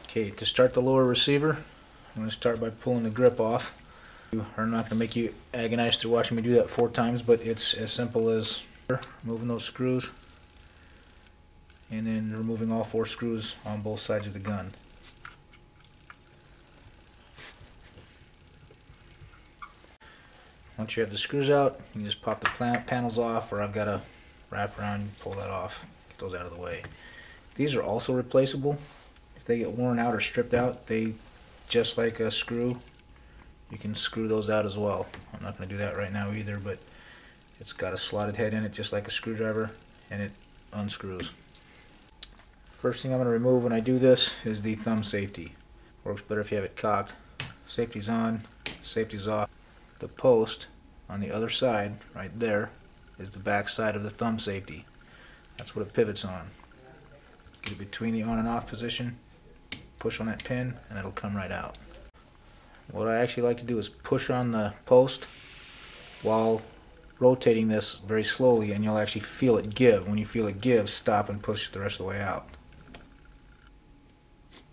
Okay, to start the lower receiver, I'm going to start by pulling the grip off. I'm not going to make you agonize through watching me do that 4 times, but it's as simple as removing those screws and then removing all 4 screws on both sides of the gun. Once you have the screws out, you can just pop the panels off, or I've got a wrap around and pull that off, get those out of the way. These are also replaceable. If they get worn out or stripped out, they, just like a screw, you can screw those out as well. I'm not going to do that right now either, but it's got a slotted head in it just like a screwdriver, and it unscrews. First thing I'm going to remove when I do this is the thumb safety. Works better if you have it cocked. Safety's on, safety's off. The post on the other side, right there, is the back side of the thumb safety. That's what it pivots on. Get it between the on and off position, push on that pin, and it'll come right out. What I actually like to do is push on the post while rotating this very slowly, and you'll actually feel it give. When you feel it give, stop and push it the rest of the way out.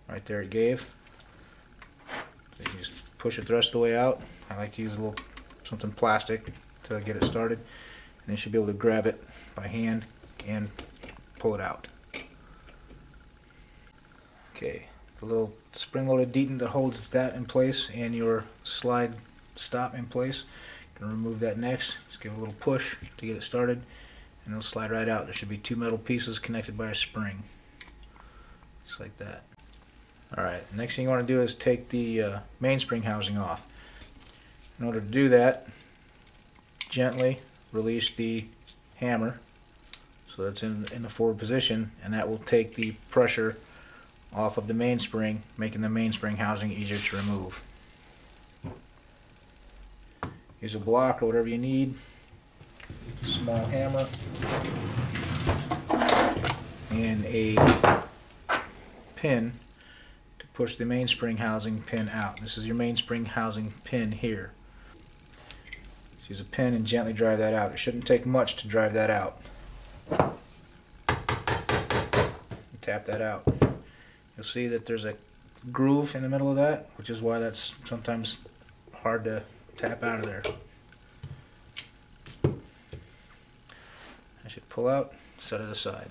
Right there it gave. So you can just push it the rest of the way out. I like to use a little something plastic to get it started, and you should be able to grab it by hand and pull it out. Okay, the little spring-loaded detent that holds that in place and your slide stop in place. Gonna remove that next. Just give it a little push to get it started, and it'll slide right out. There should be 2 metal pieces connected by a spring, just like that. Alright, next thing you want to do is take the mainspring housing off. In order to do that, gently release the hammer so that's in the forward position, and that will take the pressure off of the mainspring, making the mainspring housing easier to remove. Use a block or whatever you need, small hammer, and a pin to push the mainspring housing pin out. This is your mainspring housing pin here. Use a pin and gently drive that out. It shouldn't take much to drive that out. Tap that out. You'll see that there's a groove in the middle of that, which is why that's sometimes hard to tap out of there. I should pull out, set it aside.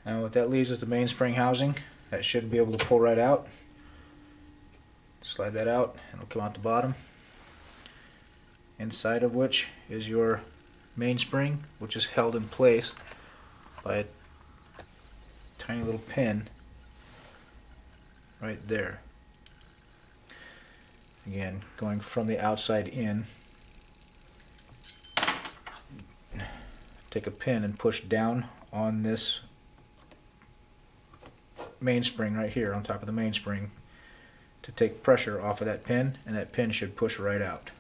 Now what that leaves is the mainspring housing. That should be able to pull right out. Slide that out and it'll come out the bottom. Inside of which is your mainspring, which is held in place by a tiny little pin right there. Again, going from the outside in, take a pin and push down on this mainspring right here on top of the mainspring to take pressure off of that pin, and that pin should push right out.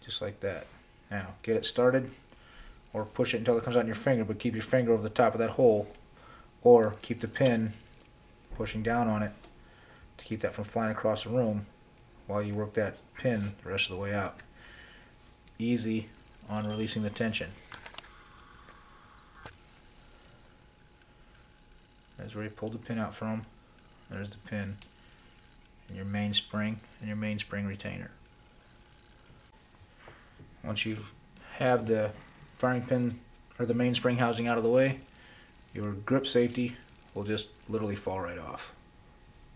Just like that. Now get it started, or push it until it comes out in your finger, but keep your finger over the top of that hole, or keep the pin pushing down on it to keep that from flying across the room while you work that pin the rest of the way out. Easy on releasing the tension. There's where you pulled the pin out from. There's the pin and your mainspring and your mainspring retainer. Once you have the firing pin or the mainspring housing out of the way, your grip safety will just literally fall right off.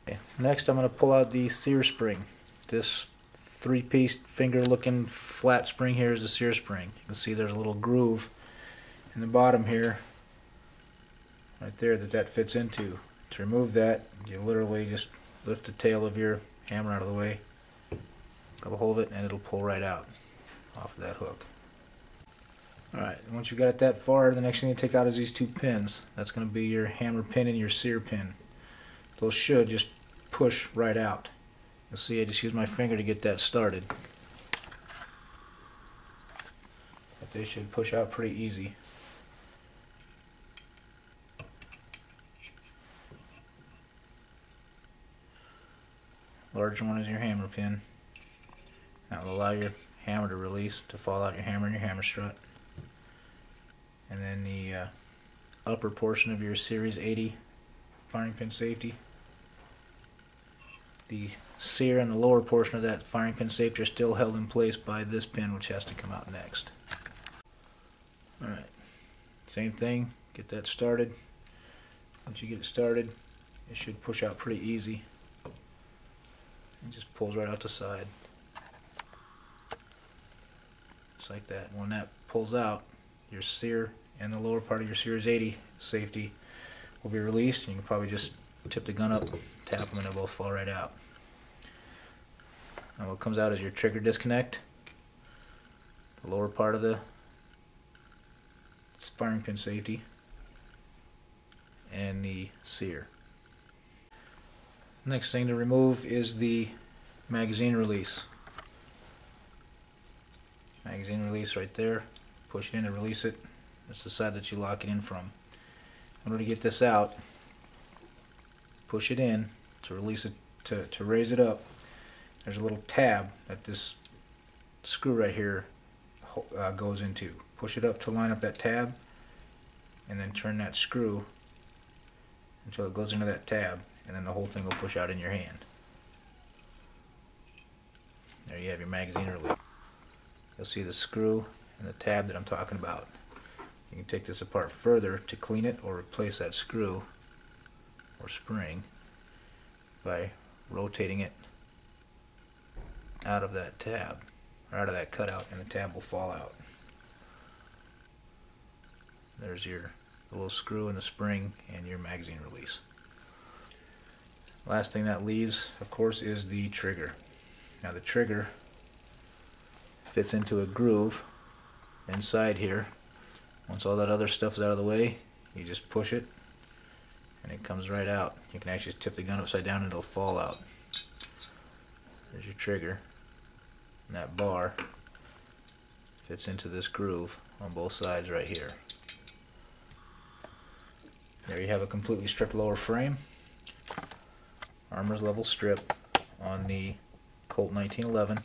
Okay. Next I'm going to pull out the sear spring. This 3-piece finger looking flat spring here is the sear spring. You can see there's a little groove in the bottom here, right there, that fits into. To remove that, you literally just lift the tail of your hammer out of the way, grab a hold of it, and it'll pull right out off of that hook. Alright, once you've got it that far, the next thing you take out is these 2 pins. That's going to be your hammer pin and your sear pin. Those should just push right out. You'll see I just use my finger to get that started. But they should push out pretty easy. Large one is your hammer pin. Now That will allow your hammer to release, to fall out your hammer and your hammer strut. And then the upper portion of your Series 80 firing pin safety. The sear and the lower portion of that firing pin safety are still held in place by this pin, which has to come out next. Alright, same thing, get that started. Once you get it started, it should push out pretty easy. It just pulls right out the side. Just like that. When that pulls out, your sear and the lower part of your Series 80 safety will be released, and you can probably just tip the gun up, tap them, and they'll both fall right out. Now what comes out is your trigger disconnect, the lower part of the firing pin safety, and the sear. Next thing to remove is the magazine release. Magazine release right there. Push it in to release it. That's the side that you lock it in from. In order to get this out, push it in to release it, to raise it up. There's a little tab that this screw right here goes into. Push it up to line up that tab, and then turn that screw until it goes into that tab, and then the whole thing will push out in your hand. There you have your magazine release. You'll see the screw and the tab that I'm talking about. You can take this apart further to clean it or replace that screw or spring by rotating it out of that tab, or out of that cutout, and the tab will fall out. There's your little screw and the spring and your magazine release. Last thing that leaves, of course, is the trigger. Now the trigger fits into a groove inside here. Once all that other stuff is out of the way, you just push it and it comes right out. You can actually tip the gun upside down and it'll fall out. There's your trigger. And that bar fits into this groove on both sides right here. There you have a completely stripped lower frame. Armor's level strip on the Colt 1911